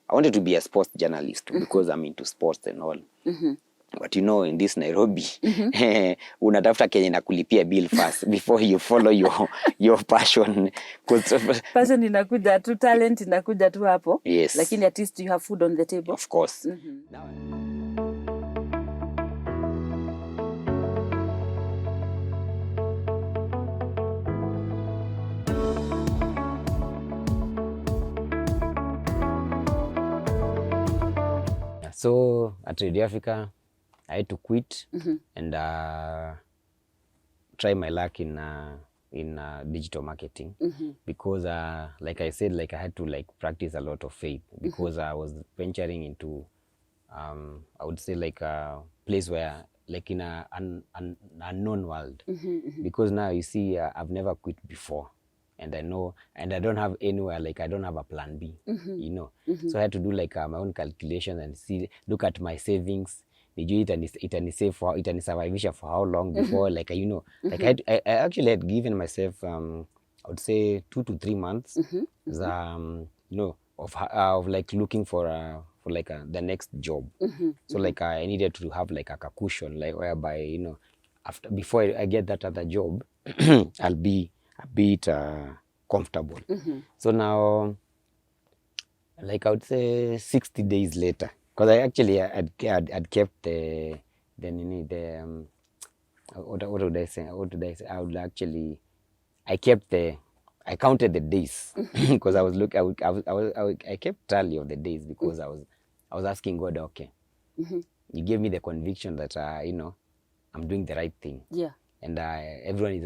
I wanted to be a sports journalist because I'm into sports and all. But you know, in this Nairobi, unatafuta Kenya na kulipia bill first before you follow your passion. Passion inakuja tu, talent inakuja tu hapo. Yes. Lakini at least you have food on the table. Of course. So at Radio Africa, I had to quit and try my luck in digital marketing because like I said, like I had to like practice a lot of faith because I was venturing into I would say like a place where like in an unknown world because now you see I've never quit before. And I know, and I don't have anywhere, like I don't have a plan B, you know. So I had to do like my own calculation and look at my savings. Did you save for survive for how long before, like you know, like I actually had given myself, I would say 2 to 3 months, as, you know, of like looking for like the next job. So like I needed to have like a cushion, like whereby, you know, before I get that other job, I'll be a bit comfortable. So now, like I would say 60 days later, because I actually had kept what would I say? I counted the days because I kept tally of the days because I was asking God, okay, you gave me the conviction that you know, I'm doing the right thing. Yeah. And everyone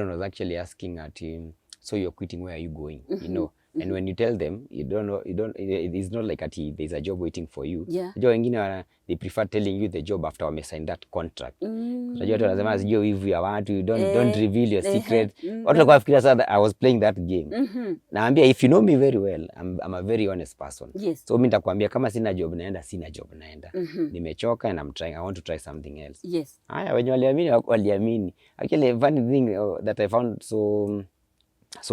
was actually asking at him, so you're quitting, where are you going? You know, and when you tell them, it's not like there's a job waiting for you. Yeah. They prefer telling you the job after we sign that contract. If you want to, don't reveal your secret. I was playing that game. Now, if you know me very well, I'm a very honest person. Yes. So mimi nitakwambia kama sina job naenda. Nimechoka and I want to try something else. Yes. Haya, wenye waliamini. Actually, funny thing that I found so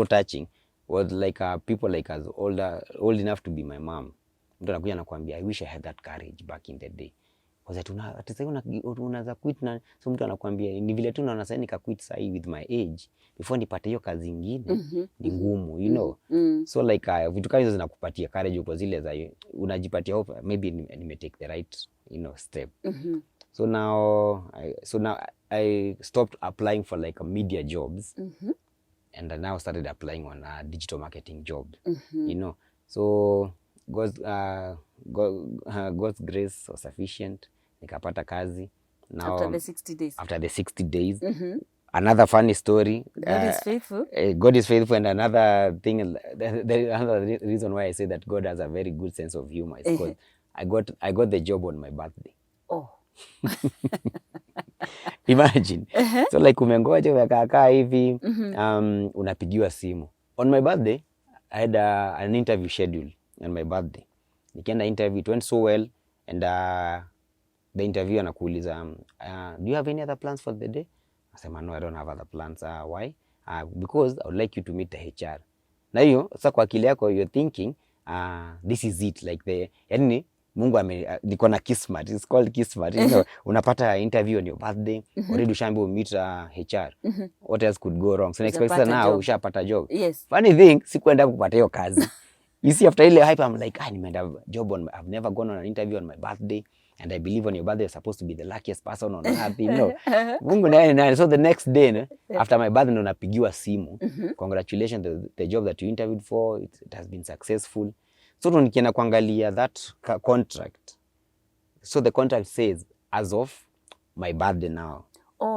touching was like people like us old enough to be my mom. Mtu anakuja nakwambia, I wish I had that courage back in the day. Because unaweza quit na so mtu anakuambia ni vile tu naona sasa nika quit sahi with my age before nipate hiyo kazi nyingine ni ngumu, you know. So like vitu kama hizo zinakupatia courage kwa zile za unajipatia hope, maybe nime take the right, you know, step. So now I stopped applying for like a media jobs. And I now started applying on digital marketing jobs, you know. So God's grace was sufficient. Nikapata kazi. Now, after the 60 days. Another funny story. God is faithful. God is faithful, and another thing, another reason why I say that God has a very good sense of humor is because I got the job on my birthday. Oh. Imagine. So like umengoja umekaa hivi, unapigiwa simu. On my birthday, I had an interview schedule on my birthday. Nikienda interview, it went so well, and the interviewer anakuuliza, do you have any other plans for the day? I said, no, I don't have other plans. Why? Because I would like you to meet the HR. Na hiyo, sasa kwa akili yako, you're thinking, this is it, like yani, Mungu niko na kismat, it's called kismat. You know, unapata interview on your birthday, already ushaambiwa meet HR. What else could go wrong? So next person now ushapata job. Yes. Funny thing, sikuenda kupata hiyo kazi. You see, after ile hype, I'm like, nimeenda job I've never gone on an interview on my birthday, and I believe on your birthday you're supposed to be the luckiest person on earth, you know. Mungu naye. So the next day, after my birthday, ndo napigiwa simu. Congratulations, the job that you interviewed for, it has been successful. So nikienda kuangalia that contract. So the contract says, as of my birthday now.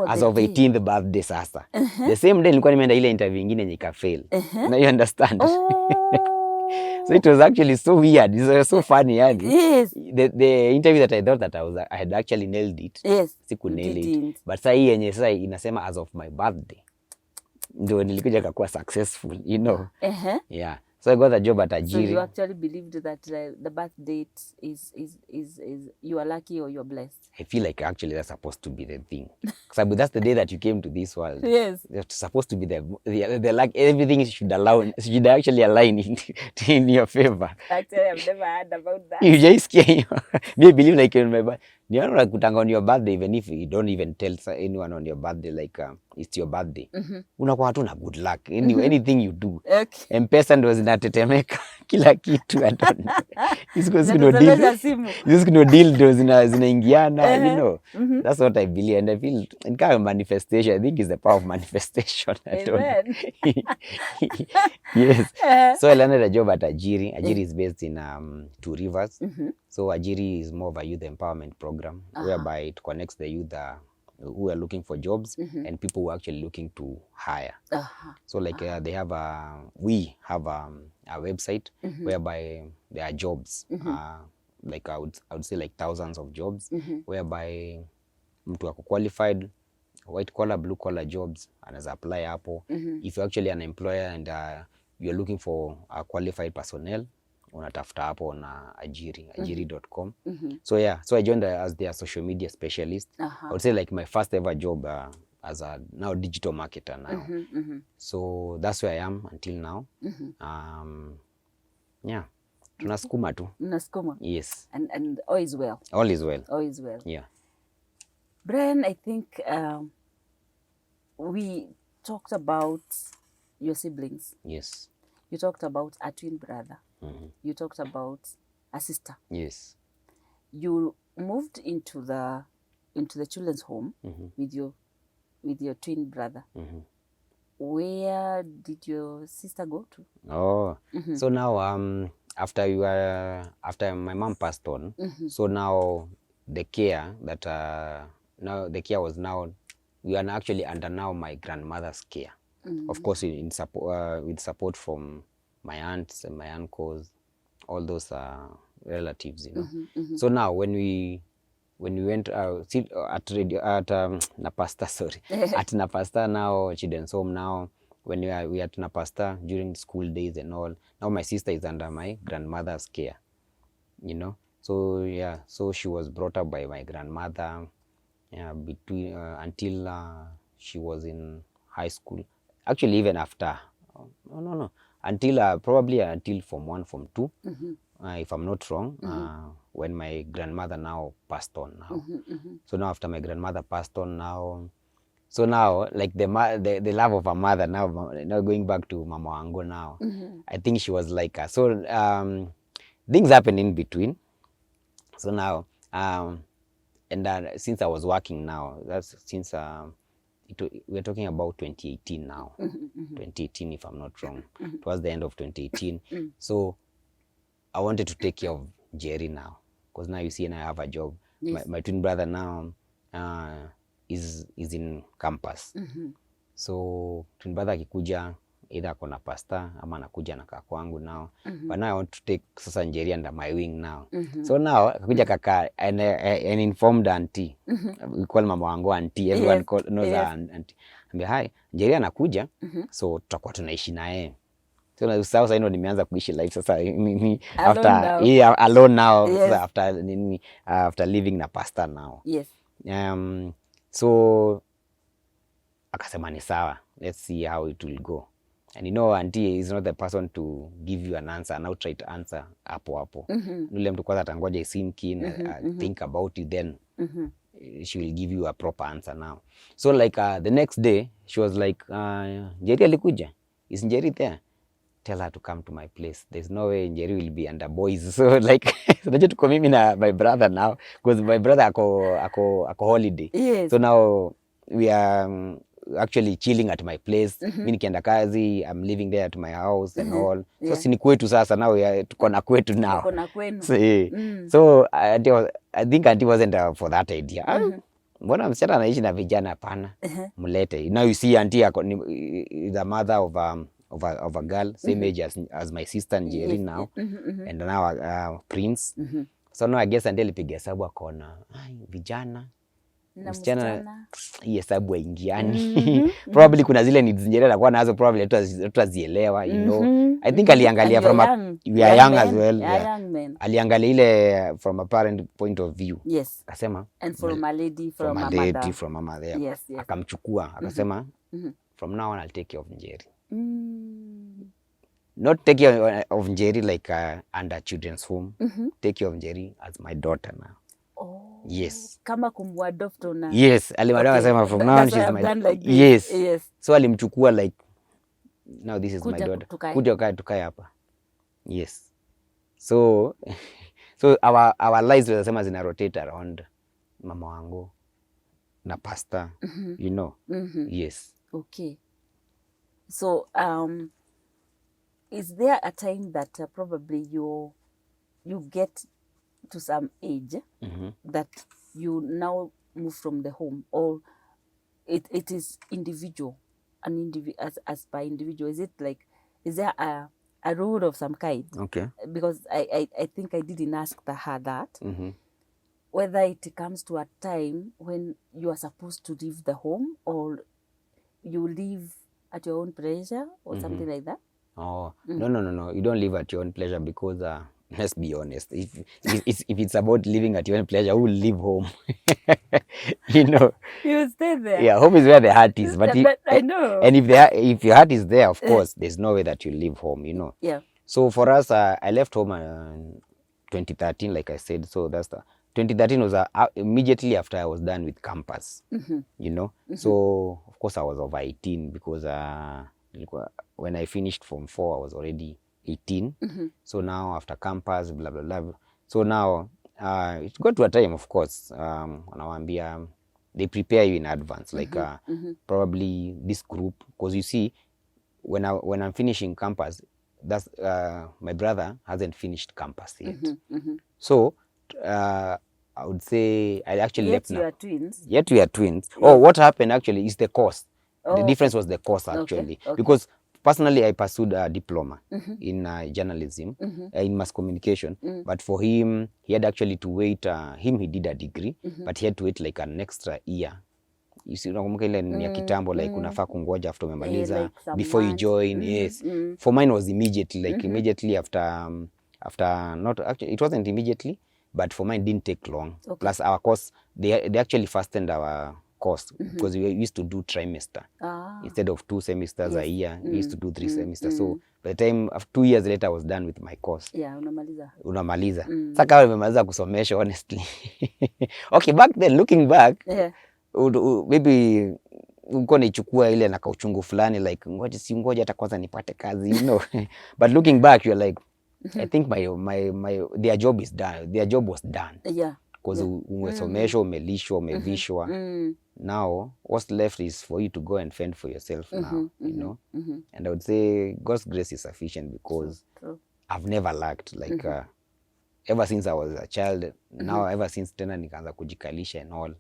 As of 18th birthday sasa. The same day nilikuwa nimeenda ile interview nyingine nika fail. Now you understand? So it was actually so weird. It was so funny, yani. Yes. The interview that I thought that I had actually nailed it. Yes. Siku nail it. But sasa hii yenye sasa inasema as of my birthday. Ndio nilikuja kakuwa successful, you know. Yeah. So I got a job at So Ajiri. you actually believed that the birth date is you are lucky or you're blessed? I feel like actually that's supposed to be the thing. Because that's the day that you came to this world. Yes. It's supposed to be the like everything should actually align in your favor. Actually, I've never heard about that. You just can't. Me believe like in my birthday. You know, like kutanga on your birthday, even if you don't even tell anyone on your birthday, like it's your birthday. Unakuwa tu na good luck. Anything you do. Okay. M-Pesa ndo zinatetemeka kila kitu. I don't know. Zinatosheleza simu. Kuna deal ndo zinaingiana, you know. That's what I believe, and I feel it kind of manifestation. I think it's the power of manifestation. I don't know. Yes. So I landed a job at Ajiri. Ajiri is based in Two Rivers. So Ajiri is more of a youth empowerment program whereby it connects the youth who are looking for jobs and people who are actually looking to hire. So like we have a website whereby there are jobs, like I would say like thousands of jobs, whereby mtu ako qualified, white collar, blue collar jobs, anaweza apply hapo. If you're actually an employer and you're looking for a qualified personnel, unatafuta hapo na ajiri.com. So yeah, so I joined as their social media specialist. I would say like my first ever job as a now digital marketer now. So that's where I am until now. Yeah, tunasukuma tu. Unasukuma? Yes. And all is well? All is well. All is well. Yeah. Brian, I think we talked about your siblings. Yes. You talked about a twin brother. You talked about a sister. Yes. You moved into the children's home with your twin brother. Where did your sister go to? Oh, so now after my mom passed on, so now the care was now, we are actually under now my grandmother's care. Of course, in support with support from my aunts and my uncles, all those relatives, you know. So now when we went at Napasta, sorry, at Napasta now, children's home now, when we are at Napasta during school days and all, now my sister is under my grandmother's care, you know. So yeah, so she was brought up by my grandmother, between until she was in high school. Actually, even after, until probably until Form 1, Form 2, if I'm not wrong, when my grandmother now passed on now. So now after my grandmother passed on now, so now like the love of a mother now going back to Mama Wango now, I think she was like so things happen in between. So now and since I was working now, that's since we're talking about 2018 now. 2018 if I'm not wrong. It was the end of 2018. So I wanted to take care of Jerry now, because now you see, and I have a job. Yes. My twin brother now is in campus. So twin brother akikuja either akona pasta ama anakuja na kaka kwangu now. But now I want to take sasa Jerry under my wing now. So now akakuja kaka and an informed auntie. We call Mama Wango auntie. Everyone knows her auntie. Ambia hi, Jerry anakuja, so tutakuwa tunaishi na yeye. So sasa ino nimeanza kuishi life sasa mimi after alone now. Yes. After living na pasta now. Yes. So akasema ni sawa, let's see how it will go. And you know, auntie is not the person to give you an answer and try to answer hapo. Nule mtu kwanza atangoja sink in, think about it, then she will give you a proper answer now. So like the next day she was like, Jerry alikuja, is Jerry there? Tell her to come to my place. There's no way Jerry will be under boys. So like, so najua tuko mimi na my brother now, because my brother ako holiday. Yes. So now we are actually chilling at my place. Mimi nikienda kazi, I'm living there at my house and all. So sini kwetu sasa, now tuko na kwetu now. Tuko na kwenu. So I think auntie wasn't for that idea. Mbona msichana anaishi na vijana? Hapana. Mlete. Now you see auntie is the mother of a girl, same age as my sister Njeri now, and now Prince. So now I guess until alipiga hesabu akaona vijana Na msichana hii hesabu haingiani. Probably kuna zile needs zingine anakuwa nazo, probably tutazielewa, you know. I think aliangalia from we are young as well. Aliangalia ile from a parent point of view. Yes. Akasema, and from a lady from a mother. From a mother. Yes. Akamchukua, akasema, from now on I'll take care of Njeri. Not take care of Njeri like under children's home. Take care of Njeri as my daughter now. Oh. Yes. Kama kumwadopt una. Yes, alimwambia sema from now on she's my like yes. So alimchukua like now this is my daughter. Kuja tukae hapa. Yes. So our lives wanasema zina rotate around mama wangu na pastor, you know. Yes. Okay. So is there a time that probably you get to some age that you now move from the home, or it is individual, as by individual? Is it like, is there a rule of some kind? Okay. Because I think I didn't ask her that. Whether it comes to a time when you are supposed to leave the home, or you leave at your own pleasure, or something like that. Oh, no. You don't live at your own pleasure, because let's be honest. If it's about living at your own pleasure, who will leave home? You know. You stay there. Yeah, home is where the heart is. But I know. And if your heart is there, of course, there's no way that you leave home, you know. Yeah. So for us, I left home in 2013, like I said. So that's 2013 was immediately after I was done with campus, you know. So of course I was over 18, because when I finished Form 4, I was already 18. So now after campus, blah, blah, blah. So now it got to a time, of course, they prepare you in advance, like probably this group, because you see, when I'm finishing campus, that's my brother hasn't finished campus yet. So I would say I actually left now. Yet we are twins. Yes. Oh, what happened actually is the course. The difference was the course actually. Okay. Because personally I pursued a diploma in journalism, in mass communication. But for him, he had actually to wait. He did a degree, but he had to wait like an extra year. You see, unakumbuka ile ni ya kitambo, like unafaa kungoja after umemaliza, like before you join. Yes. For mine was immediately, like immediately after not actually, it wasn't immediately, but for mine didn't take long. Okay. Plus our course, they actually fastened our course, because we used to do trimester. Instead of 2 semesters a year, we used to do 3 semesters. So by the time, after 2 years later, I was done with my course. Yeah, unamaliza. Sasa kama nimemaliza kusomesha, honestly. Okay, back then, looking back, maybe uko nichukua ile na kauchungu fulani, like ngoja hata kwanza nipate kazi, you know. But looking back, you're like, I think their job is done. Their job was done. Yeah. Because umesomeshwa, umelishwa, umevishwa. Now, what's left is for you to go and fend for yourself now, you know. And I would say God's grace is sufficient, because I've never lacked, like ever since I was a child. Now, ever since tena nikaanza kujikalisha and all,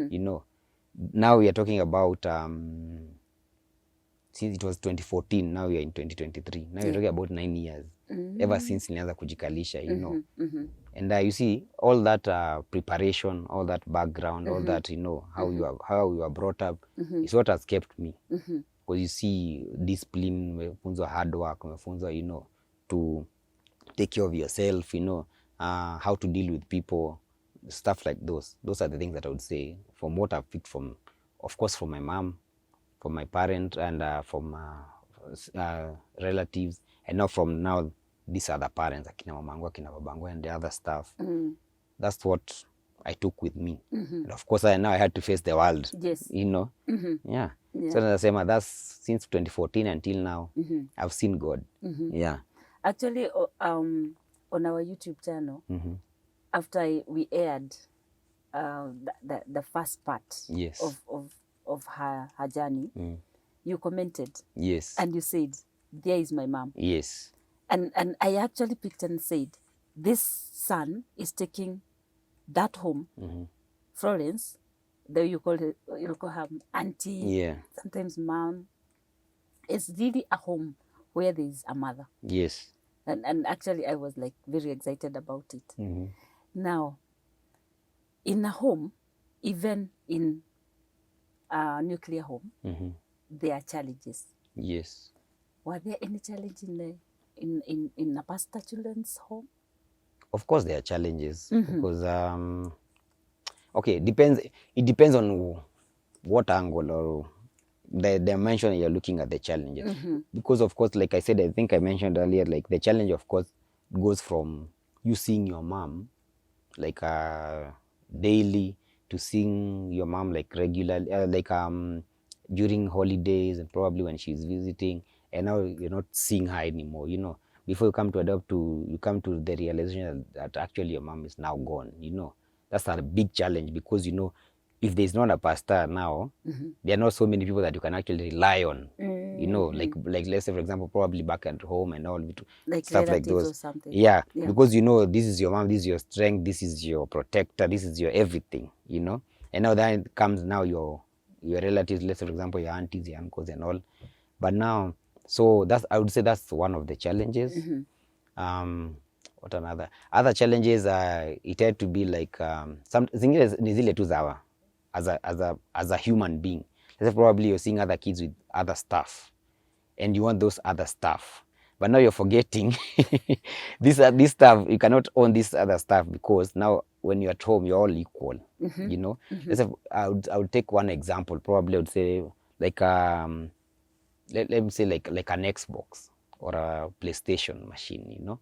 you know. Now we are talking about since it was 2014, now we are in 2023. Now we're talking about 9 years. Ever since nilianza kujikalisha, you know. And you see, all that preparation, all that background, all that, you know, how you are brought up is what has kept me. Because you see, discipline, umefunzwa hard work, umefunzwa, you know, to take care of yourself, you know, how to deal with people, stuff like those. Those are the things that I would say, from what I've picked from, of course, from my mom, from my parent, and from relatives, and now from these other parents, akina mamangu, akina babangu, and the other stuff. That's what I took with me. And of course, now I had to face the world. Yes. You know? Yeah. So nasema, that's since 2014 until now, I've seen God. Yeah. Actually, on our YouTube channel, after we aired the first part of her journey, you commented. Yes. And you said, there is my mom. Yes. And I actually picked and said, this son is taking that home, Florence, though you call her auntie, sometimes mom. It's really a home where there is a mother. Yes. And actually I was like very excited about it. Now, in a home even in a nuclear home, there are challenges. Yes. Were there any challenge in a pastor children's home? Of course, there are challenges because okay, it depends on what angle or the dimension you're looking at the challenges. Because of course, like I said, I think I mentioned earlier, like the challenge of course goes from you seeing your mom like daily to seeing your mom like regularly, like during holidays and probably when she's visiting, and now you're not seeing her anymore, you know. Before you come to you come to the realization that actually your mom is now gone, you know. That's a big challenge because, you know, if there's not a pastor now, there are not so many people that you can actually rely on. You know, like let's say for example, probably back at home and all, like stuff like those. Or something. Yeah, because you know this is your mom, this is your strength, this is your protector, this is your everything. You know, and now that comes now your relatives. Let's say for example your aunties, your uncles, and all. But now, so that's, I would say that's one of the challenges. What other challenges? It had to be like some zingine ni zile tu zawa as a human being. Let's say probably you're seeing other kids with other stuff, and you want those other stuff, but now you're forgetting this stuff. You cannot own this other stuff because now when you're at home, you're all equal. You know, let's say I would take one example. Probably I would say like let me say like an Xbox or a PlayStation machine. You know.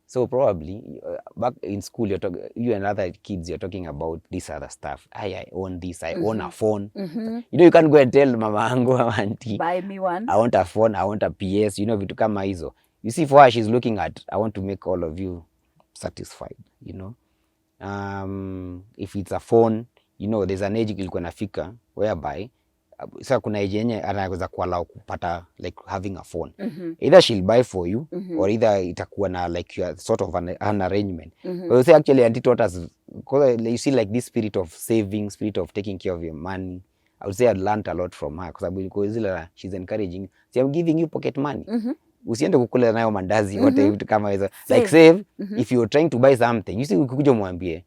So probably back in school, you and other kids, you're talking about this other stuff. I own this, I own a phone. You know, you can't go and tell mama angu or auntie, buy me one. I want a phone, I want a PS, you know, vitu kama hizo. You see, for her, she's looking at, I want to make all of you satisfied, you know. If it's a phone, you know, there's an age ilikuwa nafika whereby sasa kuna age yenye anaweza kuallow kupata like having a phone. Either she'll buy for you or either itakuwa na like your sort of an arrangement. Because say actually auntie taught us, because you see like this spirit of saving, spirit of taking care of your money. I would say I learned a lot from her because she's encouraging. See, I'm giving you pocket money. Usiende kukula nayo mandazi wote vitu kama hizo. Like save, if you're trying to buy something, you see ukikuja mwambie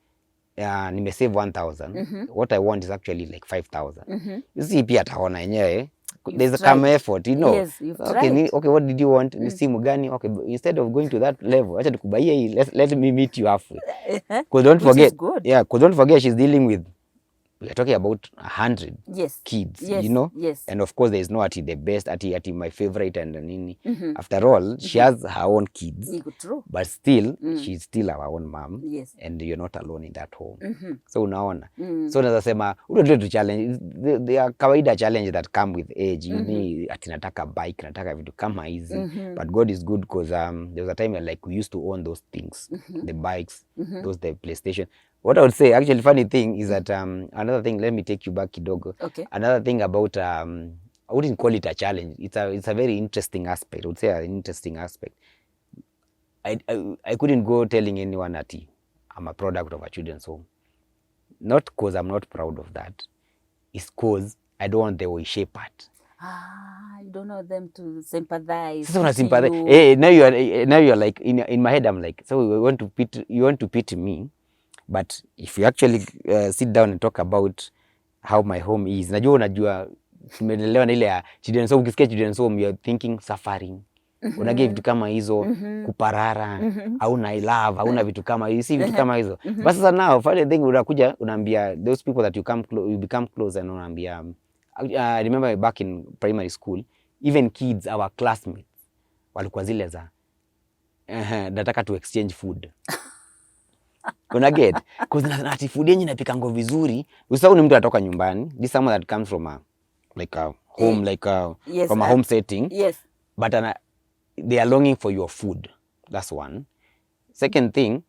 nimesave 1,000. What I want is actually like 5,000. You see pia ataona yenyewe. There's some effort, you know. Yes, you've okay, tried. Okay, what did you want? Ni simu gani? Okay, instead of going to that level, acha tukubaie hii, let me meet you halfway. Because don't forget, because don't forget she's dealing with, we're talking about 100 kids, you know? And of course, there's no ati the best, ati my favorite and nini. After all, she has her own kids, but still, she's still our own mom. And you're not alone in that home. So unaona. So nazasema, udo to challenge, there are kawaida challenge that come with age. You need, ati nataka bike, nataka vitu kama hizi. But God is good because there was a time like we used to own those things, the bikes, those, the PlayStation. What I would say, actually, funny thing is that another thing. Let me take you back, kidogo. Okay. Another thing about I wouldn't call it a challenge. It's a very interesting aspect. I would say an interesting aspect. I couldn't go telling anyone that I'm a product of a children's home. Not because I'm not proud of that. It's because I don't want the Oishe part. You don't want them to sympathize. So sympathize. Hey, now you're like in my head. I'm like, so you want to pity me. But if you actually sit down and talk about how my home is, unajua tumelelewa na ile ya children's home. Ukisikia children's home, you're thinking suffering. Unagia vitu kama hizo, kuparara, hauna love, hauna vitu kama hizo, si vitu kama hizo. But sasa now, funny thing, unakuja unaambia those people that you become close, and unaambia, I remember back in primary school, even kids, our classmates, walikuwa zile za nataka to exchange food. Una get? Because nati food yenye napikango vizuri. Usahau ni mtu atoka nyumbani. This someone that comes from a home, from a home setting. Yes. But they are longing for your food. That's one. Second thing,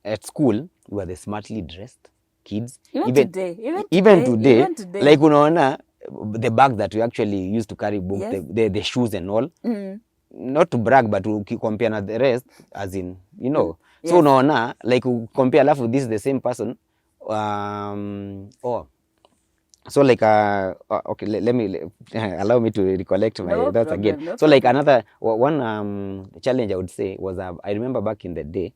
at school, we are the smartly dressed kids. Even today, like unaona, the bag that we actually used to carry books, the shoes and all. Not to brag, but to compare na the rest, as in, you know. So unaona, like compare alafu this is the same person. So like okay, let me allow me to recollect my thoughts again. No so like problem. another one challenge I would say was I remember back in the day,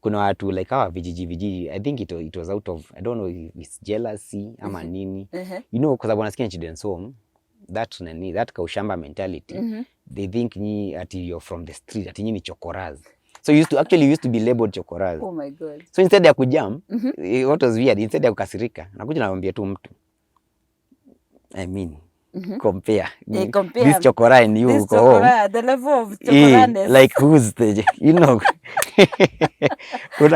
kuna watu like hawa vijiji, I think it was out of, I don't know if it's jealousy ama nini, you know, kwa sababu wanasikia children's home, that kaushamba mentality, they think ni ati you're from the street, ati ni chokoraz. So used to be labeled chokoraz. Oh my God. So instead ya kujam, what was weird, instead ya kukasirika, nakuja naambia tu mtu, I mean, compare this chokora and you this go home. The level of chokoraness. Like who's the, you know,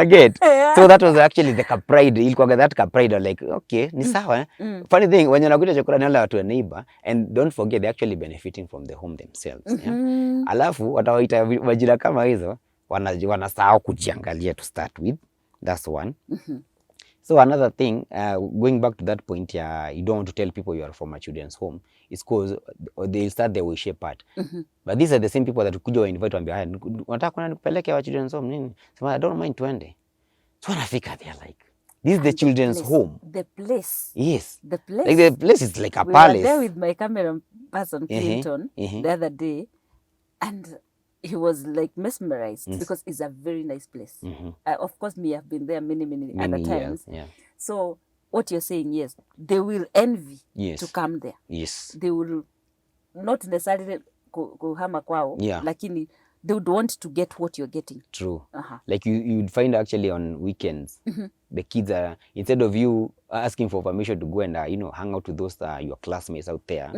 get. Yeah. So that was actually the pride. Ilikuwa that pride, like, okay, ni sawa. Funny thing, when you're nakuja chokora ni wale watu wa neighbor, and don't forget they're actually benefiting from the home themselves. Yeah? Alafu watawaita majina kama hizo, wanasahau kujiangalia to start with. That's one. So another thing, going back to that point, you don't want to tell people you are from a children's home, it's because they'll start their way part. But these are the same people that kuja invite wambia, wanataka kuna nikupeleke wa children's home nini? So I don't mind twende. So wanafika, they're like, this is the children's home. The place. Yes. The place. Like the place is like a we palace. We were there with my camera person, Clinton, the other day, and he was like mesmerized because it's a very nice place. Of course, me, I've been there many other times. Years, yeah. So what you're saying, yes, they will envy to come there. Yes. They will not necessarily kuhama kwao, lakini they would want to get what you're getting. True. Like you'd find actually on weekends, the kids are, instead of you asking for permission to go and hang out with those your classmates out there,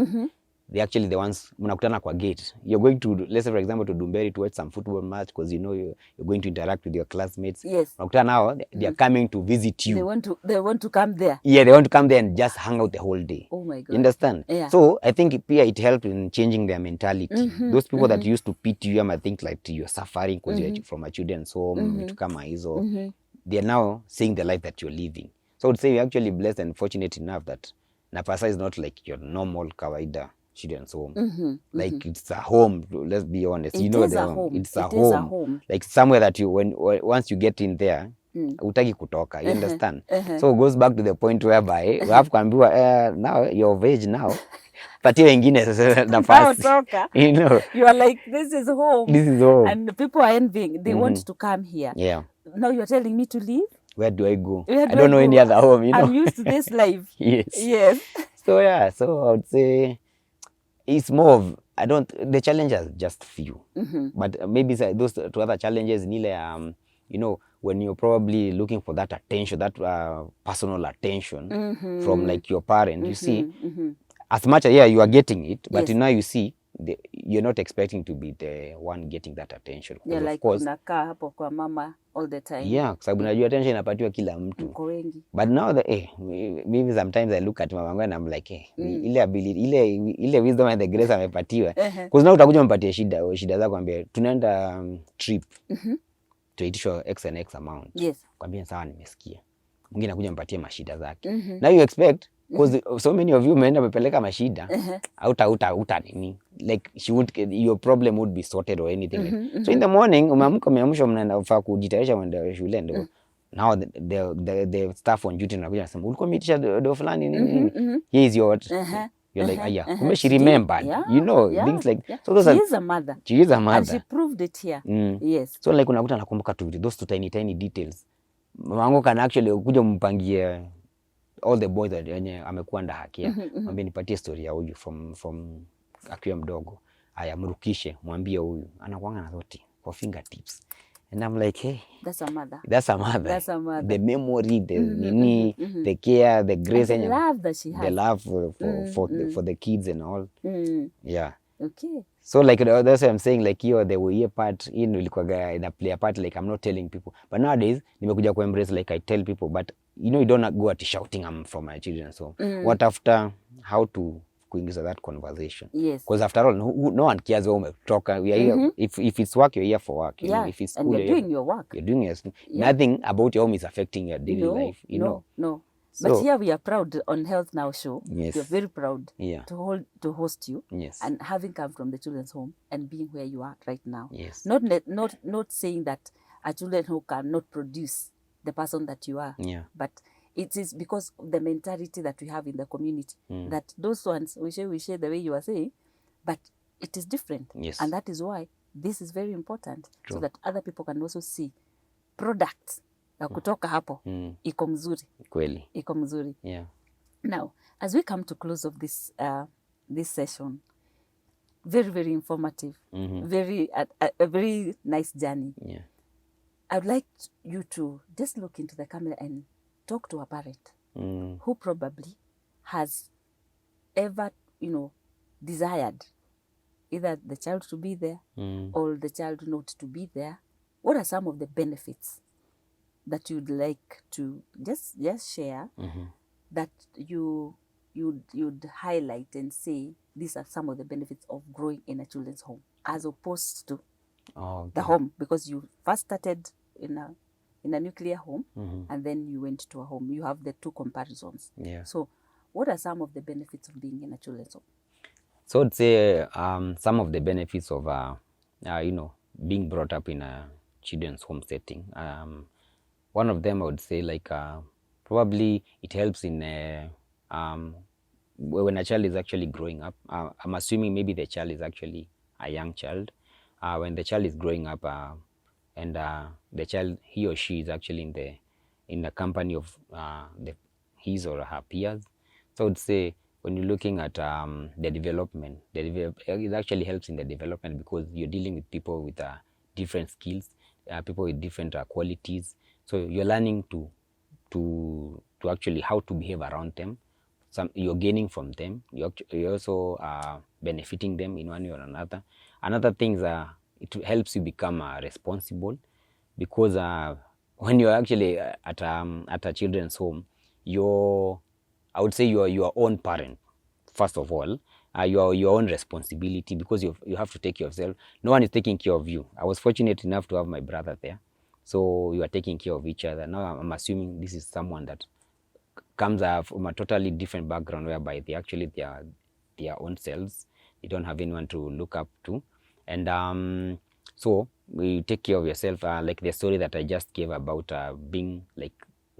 they're actually the ones mnakutana kwa gate. You're going to, let's say for example, to Dumberi to watch some football match because you know you're going to interact with your classmates. Yes. Mnakutana now, they are coming to visit you. They want to come there. Yeah, they want to come there and just hang out the whole day. Oh my God. You understand? Yeah. So I think it helped in changing their mentality. Those people that used to pity you, I think like you're suffering because you're from a children's home, to come they are now seeing the life that you're living. So I would say you're actually blessed and fortunate enough that Napasa is not like your normal kawaida children's home. Like it's a home, let's be honest. It you know is the a home. It's a It home. is a home. Like somewhere that you once you get in there, utaki kutoka, you understand? So it goes back to the point whereby we have kuambiwa now you're of age now. Patia wengine sasa nafasi. You know. You are like, this is home. This is home. And people are envying. They want to come here. Yeah. Now you're telling me to leave? Where do I go? I don't know any other home, you know. I'm used to this life. Yes. So yeah, so I would say it's more of, the challenges just few. But maybe those two other challenges, Nile, you know, when you're probably looking for that attention, that personal attention from like your parent, you see, as much as you are getting it, but now you see, you're not expecting to be the one getting that attention. Yeah, of like course, unakaa hapo kwa mama all the time. Yeah, kwa sababu najua attention inapatiwa kila mtu. Mko wengi. But now maybe sometimes I look at mama wangu and I'm like, ile ability, ile wisdom and the grace amepatiwa. Because now utakuja mpatie shida zako, ambie tunaenda trip. Tuitishwa X and X amount. Yes. Kwambia sawa, nimesikia. Mwingine anakuja mpatie mashida zake. Now you expect, because so many of you mmeenda mepeleka mashida, uta nini, like your problem would be sorted or anything like. So in the morning umeamka mnaenda fa kujitayarisha mwenda shule, ndio now the staff on duty anakuja anasema ulikuwa umeitisha do fulani nini, here is your you're like, yeah, she remembered, you know, things like so those she is a mother, and she proved it here. Yes. So like unakuta nakumbuka tu those two tiny details. Mama wangu kana actually kuja mpangie all the boys that amekuwa ndahakia, mwambie nipatie story ya huyu from akiwa mdogo, aya mrukishe, mwambie huyu anakuanga na zote for fingertips. And I'm like, hey, that's a mother. That's a mother. The memory, the nini, the care, the grace, and the love that she has. The love for the kids and all. Yeah. Okay. So like that's what I'm saying, like the way part in ilikuwa ina play a part, like I'm not telling people. But nowadays nimekuja ku embrace, like I tell people, but you don't go at shouting I'm from my children. So what after how to kuingiza that conversation? Yes. Because after all, no one cares where umetoka. We are here, if it's work, you're here for work. You know, if it's school, and you're doing your work. You're doing your nothing about your home is affecting your daily life. You know. No. So, but here we are proud on Health Now Show. Yes. We're very proud to host you. Yes. And having come from the children's home and being where you are right now. Yes. Not saying that a children's home cannot produce the person that you are. Yeah. But it is because of the mentality that we have in the community, that those ones, we share the way you are saying, but it is different. Yes. And that is why this is very important. True. So that other people can also see products ya kutoka hapo iko mzuri. Kweli. Iko mzuri. Yeah. Now, as we come to close of this this session, very, very informative, very a very nice journey. Yeah. I'd like you to just look into the camera and talk to a parent who probably has ever, desired either the child to be there or the child not to be there. What are some of the benefits that you'd like to just share that you'd highlight and say these are some of the benefits of growing in a children's home as opposed to the home, because you first started in a nuclear home and then you went to a home. You have the two comparisons. Yeah. So what are some of the benefits of being in a children's home? So I'd say some of the benefits of being brought up in a children's home setting. One of them I would say probably it helps in when a child is actually growing up. I'm assuming maybe the child is actually a young child. When the child is growing up and the child, he or she is actually in the company of his or her peers. So I would say when you're looking at the development, it actually helps in the development because you're dealing with people with different skills, people with different qualities. So you're learning to actually how to behave around them. You're gaining from them. You're also benefiting them in one way or another. Another thing is it helps you become responsible, because when you're actually at a children's home, I would say you're your own parent. First of all, your own responsibility, because you have to take care of yourself. No one is taking care of you. I was fortunate enough to have my brother there, so you are taking care of each other. Now I'm assuming this is someone that comes from a totally different background, whereby they actually their own selves. You don't have anyone to look up to, and so you take care of yourself. Like the story that I just gave about being like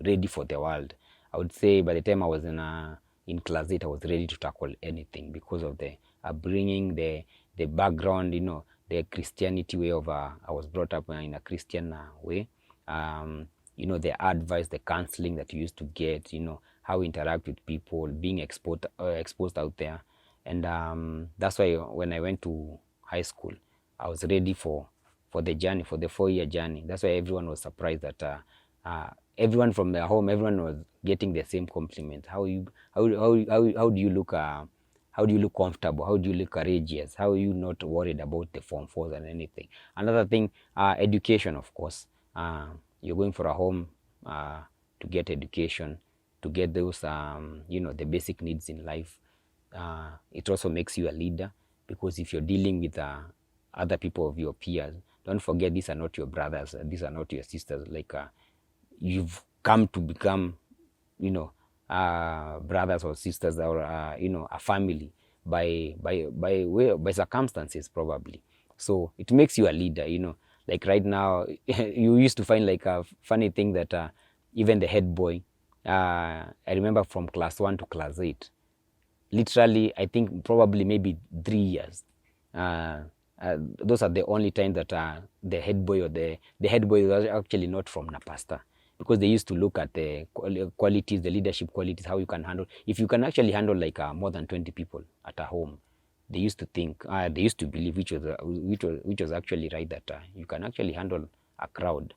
ready for the world. I would say by the time I was in class 8, I was ready to tackle anything because of the upbringing, the background, the Christianity way of. I was brought up in a Christian way. The advice, the counseling that you used to get, how you interact with people, being exposed out there. And that's why when I went to high school, I was ready for the journey, for the 4-year journey. That's why everyone was surprised that everyone from their home, everyone was getting the same compliment. How do you look? How do you look comfortable? How do you look courageous? How are you not worried about the Form 4s and anything? Another thing, education, of course. You're going for a home to get education, to get those, the basic needs in life. It also makes you a leader, because if you're dealing with other people of your peers, don't forget these are not your brothers, these are not your sisters. You've come to become, brothers or sisters, or a family by circumstances probably. So it makes you a leader. Like right now, you used to find like a funny thing that even the head boy, I remember from class 1 to class 8, literally, I think probably maybe 3 years. Those are the only times that the head boy or the head boy was actually not from Napasta, because they used to look at the qualities, the leadership qualities, how you can handle. If you can actually handle like more than 20 people at a home, they used to think, they used to believe, which was actually right, that you can actually handle a crowd.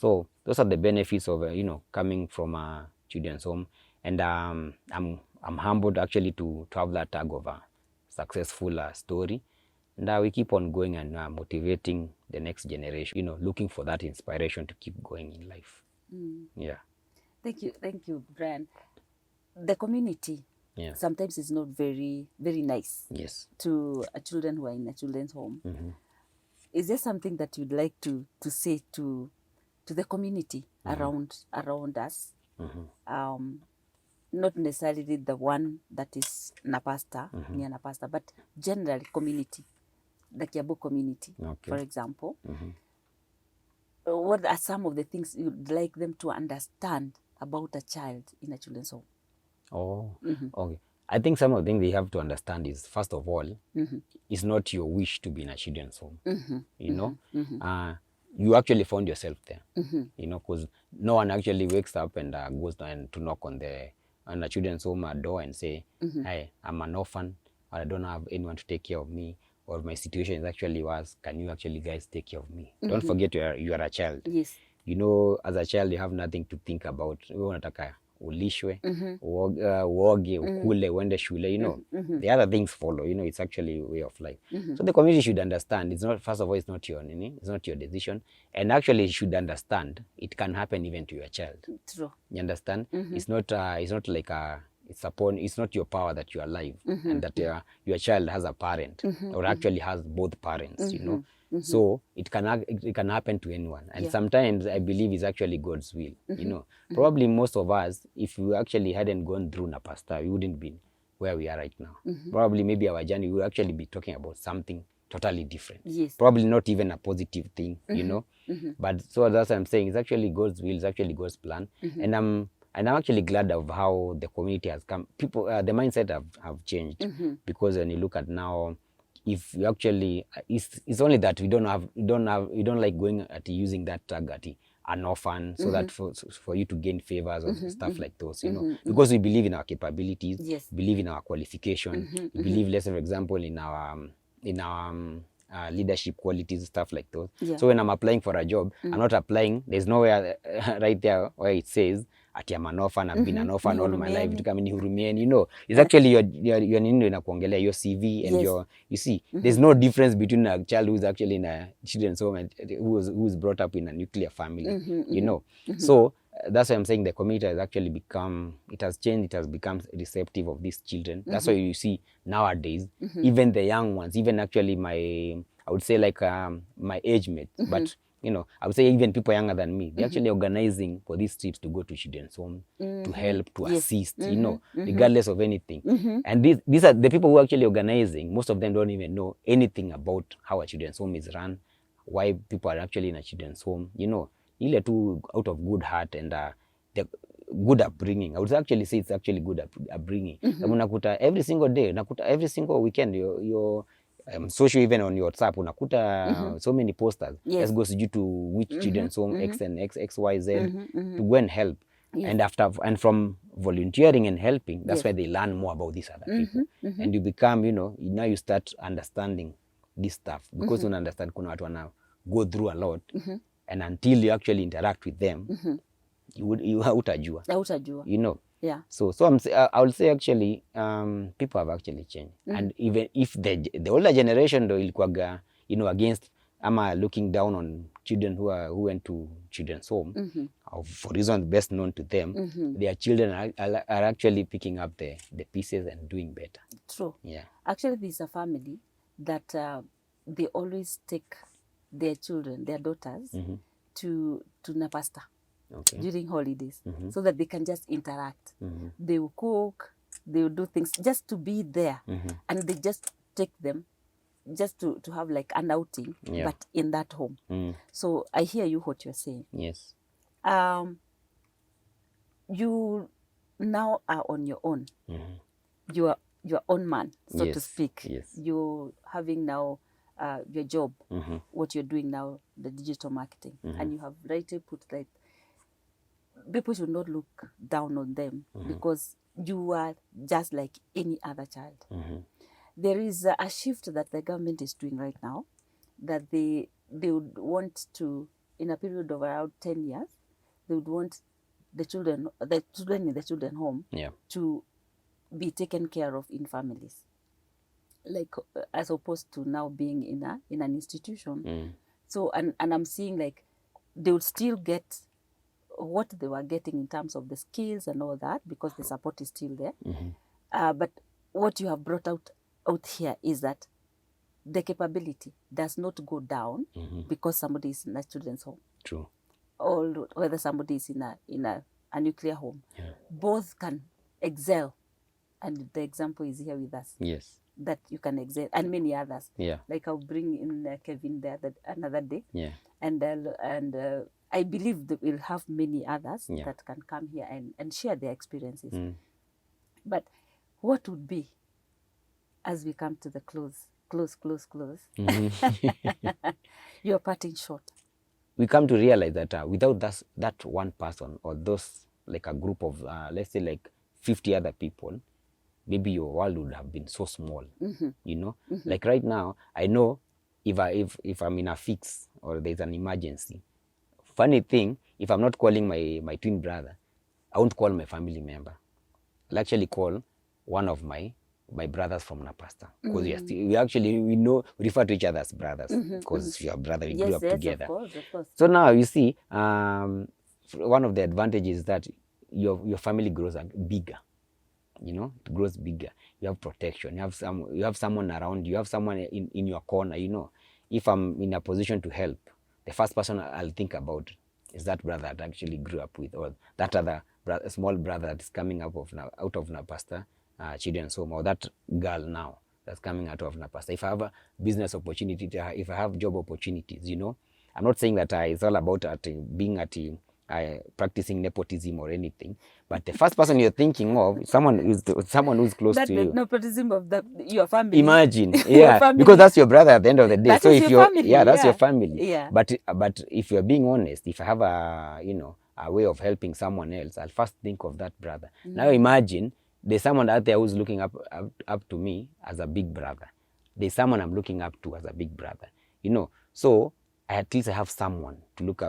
So those are the benefits of coming from a children's home, and I'm humbled actually to have that tag of a successful story, and we keep on going and motivating the next generation. Looking for that inspiration to keep going in life. Yeah. Thank you, Brian. The community. Yeah. Sometimes it's not very, very nice. Yes. To children who are in a children's home. Is there something that you'd like to say to the community around us? Not necessarily the one that is Napasta, near Napasta, but generally community, the Kiambu community, for example. What are some of the things you'd like them to understand about a child in a children's home? Oh, okay. I think some of the things they have to understand is, first of all, it's not your wish to be in a children's home. You know, you actually found yourself there. You know, because no one actually wakes up and goes down to knock on a children's home door and say, "Hey, I'm an orphan, or I don't have anyone to take care of me, or my situation is actually worse. Can you actually guys take care of me?" Don't forget you are a child. Yes. You know, as a child you have nothing to think about. Wewe unataka ulishwe, uoge, ukule, uende shule, you know. The other things follow, you know. It's actually a way of life. So the community should understand, it's not, first of all, it's not your decision, and actually you should understand it can happen even to your child. True. You understand? It's not like it's not your power that you are alive, and that your child has a parent, or actually has both parents, you know. So it can happen to anyone, and sometimes I believe it's actually God's will. You know, probably most of us, if we actually hadn't gone through Napasta, we wouldn't be where we are right now. Probably maybe our journey would actually be talking about something totally different. Yes. Probably not even a positive thing, you know. But so that's what I'm saying. It's actually God's will. It's actually God's plan, and I'm actually glad of how the community has come. People, the mindset have changed, because when you look at now, if you actually, it's only that we don't like going at using that tag at an orphan, so that for you to gain favors or stuff like those, you know, because we believe in our capabilities, believe in our qualification, we believe, let's say, for example, in our leadership qualities, stuff like those. So when I'm applying for a job, I'm not applying, there's nowhere right there where it says ati I'm an orphan, I've been an orphan all my life, you know. It's actually your nini inakuongelea your CV and you see, there's no difference between a child who's actually in a children's home and who's brought up in a nuclear family, you know. So that's why I'm saying the community has actually become, it has changed, it has become receptive of these children. That's why you see nowadays, even the young ones, even actually I would say like my age mates, but you know, I would say even people younger than me, they're actually organizing for these trips to go to children's home, to help, to assist, you know, regardless of anything. And these are the people who are actually organizing. Most of them don't even know anything about how a children's home is run, why people are actually in a children's home, you know. Ile tu out of good heart and the good upbringing. I would actually say it's actually good upbringing. Unakuta every single day, unakuta every single weekend, your social, even on your WhatsApp, unakuta so many posters. Let's go sijui to which children's home, X and X, Y, Z, to go and help. And from volunteering and helping, that's why they learn more about these other people. And you become, you know, now you start understanding this stuff, because you understand kuna watu wana go through a lot, and until you actually interact with them, you hautajua, you know. So I will say actually people have actually changed. And even if the older generation though ilikuwaga, you know, against ama looking down on children who went to children's home, for reasons best known to them, their children are actually picking up the pieces and doing better. True. Actually, there's a family that they always take their children, their daughters, to Napasta during holidays, so that they can just interact. They will cook, they will do things just to be there, and they just take them just to have like an outing, but in that home. So I hear you what you're saying. Yes. You now are on your own. You are your own man, so to speak. You're having now your job, what you're doing now, the digital marketing, and you have rightly put that people should not look down on them, because you are just like any other child. There is a shift that the government is doing right now, that they would want to, in a period of around 10 years, they would want the children in the children home to be taken care of in families, like as opposed to now being in an institution. So and I'm seeing like they would still get what they were getting in terms of the skills and all that, because the support is still there. But what you have brought out here is that the capability does not go down because somebody is in a children's home. True. Or whether somebody is in a nuclear home. Both can excel. And the example is here with us. Yes. That you can excel, and many others. Like I'll bring in Kevin there another day. And I believe that we'll have many others that can come here and share their experiences. But what would be, as we come to the close, your parting shot? We come to realize that without that one person or those, like a group of, let's say like 50 other people, maybe your world would have been so small, you know? Like right now, I know if I'm in a fix or there's an emergency, funny thing, if I'm not calling my twin brother, I won't call my family member. I'll actually call one of my brothers from Napasta, because we know, we refer to each other as brothers, because your brother, we grew up together. Of course. So now you see, one of the advantages is that your family grows bigger. You know, it grows bigger. You have protection. You have someone around. You have someone in your corner. You know, if I'm in a position to help, the first person I'll think about is that brother that I actually grew up with, or that other small brother that is coming out of Napasta children's home, or that girl now that's coming out of Napasta. If I have a business opportunity, if I have job opportunities, you know, I'm not saying that it's all about being practicing nepotism or anything, but the first person you're thinking of is someone who's close to you. That nepotism of your family. Imagine, yeah, because that's your brother at the end of the day. So if you're, that's your family. Yeah. But if you're being honest, if I have a way of helping someone else, I'll first think of that brother. Now imagine there's someone out there who's looking up to me as a big brother. There's someone I'm looking up to as a big brother. You know, so at least I have someone to look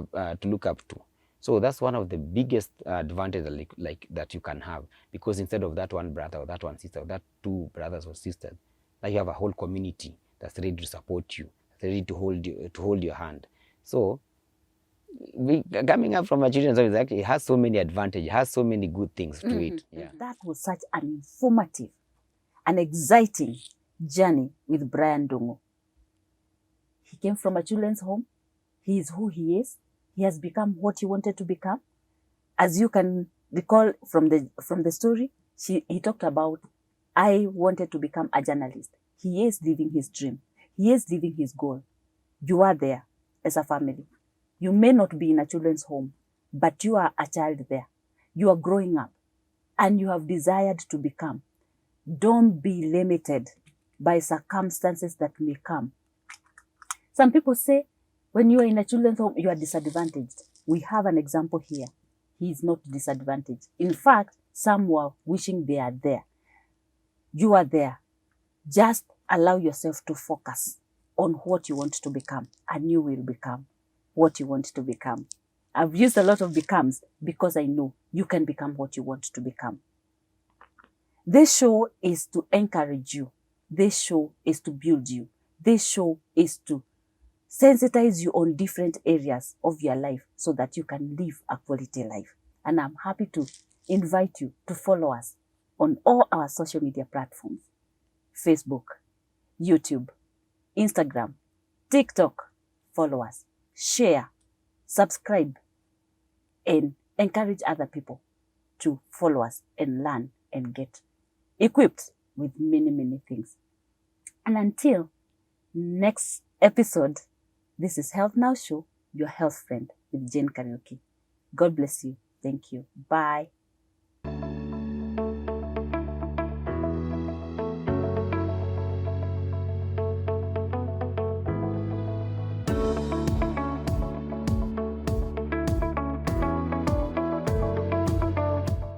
up to. So that's one of the biggest advantages like that you can have, because instead of that one brother or that one sister or that two brothers or sisters, now you have a whole community that's ready to support you, ready to hold your hand. So coming up from a children's home, actually, it has so many advantages, it has so many good things to it. Yeah. That was such an informative and exciting journey with Brian Dongo. He came from a children's home. He is who he is. He has become what he wanted to become. As you can recall from the story, he talked about, I wanted to become a journalist. He is living his dream. He is living his goal. You are there as a family. You may not be in a children's home, but you are a child there. You are growing up and you have desired to become. Don't be limited by circumstances that may come. Some people say, when you are in a children's home, you are disadvantaged. We have an example here. He is not disadvantaged. In fact, some were wishing they are there. You are there. Just allow yourself to focus on what you want to become, and you will become what you want to become. I've used a lot of becomes because I know you can become what you want to become. This show is to encourage you. This show is to build you. This show is to sensitize you on different areas of your life so that you can live a quality life. And I'm happy to invite you to follow us on all our social media platforms: Facebook, YouTube, Instagram, TikTok. Follow us, share, subscribe, and encourage other people to follow us and learn and get equipped with many, many things. And until next episode, this is Health Now Show, your health friend with Jane Karaoke. God bless you. Thank you. Bye.